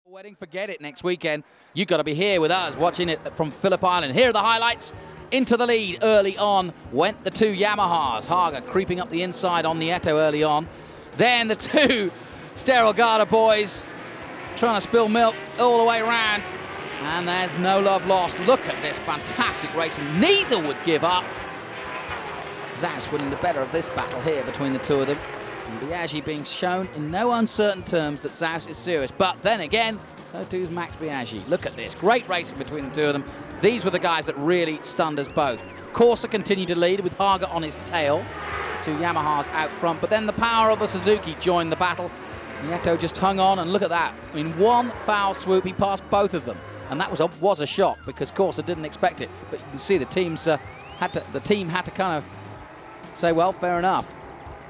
Wedding, forget it next weekend. You've got to be here with us, watching it from Phillip Island. Here are the highlights. Into the lead early on went the two Yamahas. Haga creeping up the inside on Nieto early on. Then the two Sterile Garda boys trying to spill milk all the way around. And there's no love lost. Look at this fantastic racing. Neither would give up. Zaus winning the better of this battle here between the two of them. And Biaggi being shown in no uncertain terms that Zaus is serious. But then again, so too is Max Biaggi. Look at this. Great racing between the two of them. These were the guys that really stunned us both. Corsa continued to lead with Haga on his tail. Two Yamahas out front. But then the power of the Suzuki joined the battle. Nieto just hung on, and look at that. In one foul swoop, he passed both of them. And that was a shock because Corsa didn't expect it. But you can see the team had to kind of say, well, fair enough.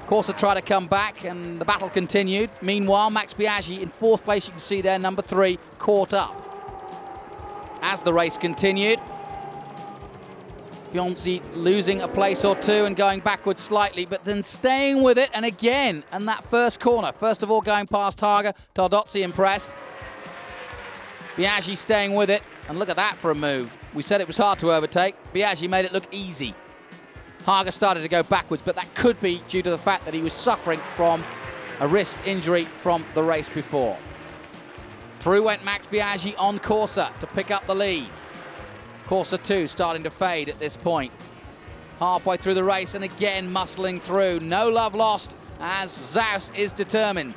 Corsa tried to come back, and the battle continued. Meanwhile, Max Biaggi in fourth place. You can see there, number 3, caught up. As the race continued, Fonsi losing a place or two and going backwards slightly, but then staying with it. And again, in that first corner, first of all going past Haga, Tardozzi impressed. Biaggi staying with it, and look at that for a move. We said it was hard to overtake. Biaggi made it look easy. Haga started to go backwards, but that could be due to the fact that he was suffering from a wrist injury from the race before. Through went Max Biaggi on Corsa to pick up the lead. Corsa 2 starting to fade at this point. Halfway through the race, and again muscling through. No love lost as Zaus is determined.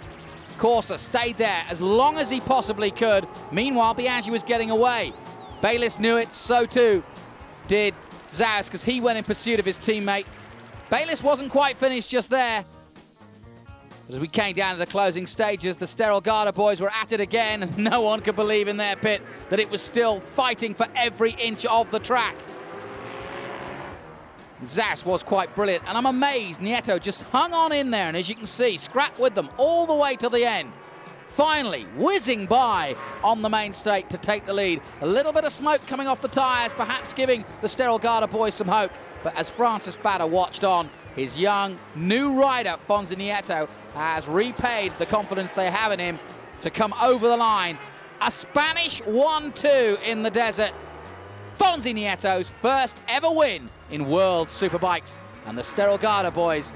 Corsa stayed there as long as he possibly could. Meanwhile, Biaggi was getting away. Bayliss knew it, so too did Zaus, because he went in pursuit of his teammate. Bayliss wasn't quite finished just there. But as we came down to the closing stages, the Sterile Garda boys were at it again, and no one could believe in their pit that it was still fighting for every inch of the track. Zaus was quite brilliant, and I'm amazed Nieto just hung on in there, and as you can see, scrapped with them all the way to the end. Finally, whizzing by on the main straight to take the lead. A little bit of smoke coming off the tyres, perhaps giving the Sterile Garda boys some hope. But as Francis Bader watched on, his young new rider, Fonsi Nieto, has repaid the confidence they have in him to come over the line. A Spanish 1-2 in the desert. Fonsi Nieto's first ever win in World Superbikes. And the Sterile Garda boys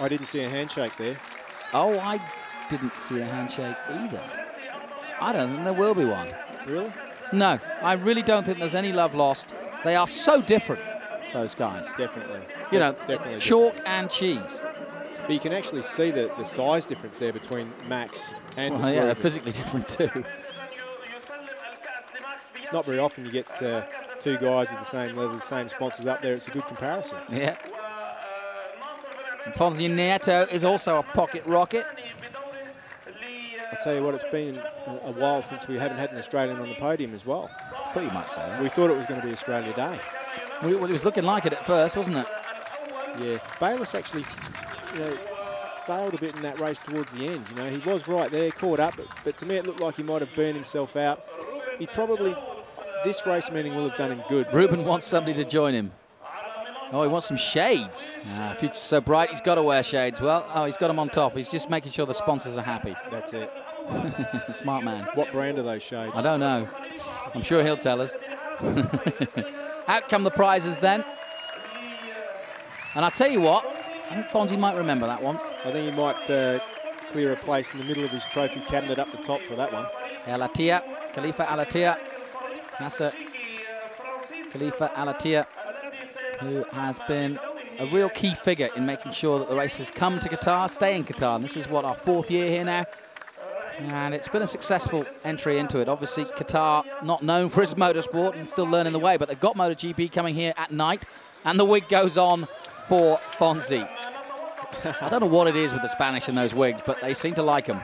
I didn't see a handshake there. Oh, I didn't see a handshake either. I don't think there will be one. Really? No, I really don't think there's any love lost. They are so different, those guys. Definitely. You know, definitely chalk different. and cheese. But you can actually see the size difference there between Max and Well, yeah, they're physically different too. It's not very often you get two guys with the same level, the same sponsors up there. It's a good comparison. Yeah. And Fonsi Nieto is also a pocket rocket. I'll tell you what, it's been a while since we haven't had an Australian on the podium as well. I thought you might say that. We thought it was going to be Australia Day. Well, it was looking like it at first, wasn't it? Yeah. Bayliss actually failed a bit in that race towards the end. He was right there, caught up, but to me it looked like he might have burned himself out. He probably, this race meeting will have done him good. Ruben wants somebody to join him. Oh, he wants some shades. Future's so bright, he's got to wear shades. Well, he's got them on top. He's just making sure the sponsors are happy. That's it. Smart man. What brand are those shades? I don't know. I'm sure he'll tell us. Out come the prizes then. And I'll tell you what, I think Fonsi might remember that one. I think he might clear a place in the middle of his trophy cabinet up the top for that one. Alatia, Khalifa Alatia, Nasser Khalifa Alatia, who has been a real key figure in making sure that the races come to Qatar, stay in Qatar. And this is what, our 4th year here now. And it's been a successful entry into it. Obviously, Qatar not known for its motorsport and still learning the way, but they've got MotoGP coming here at night, and the wig goes on for Fonsi. I don't know what it is with the Spanish and those wigs, but they seem to like them.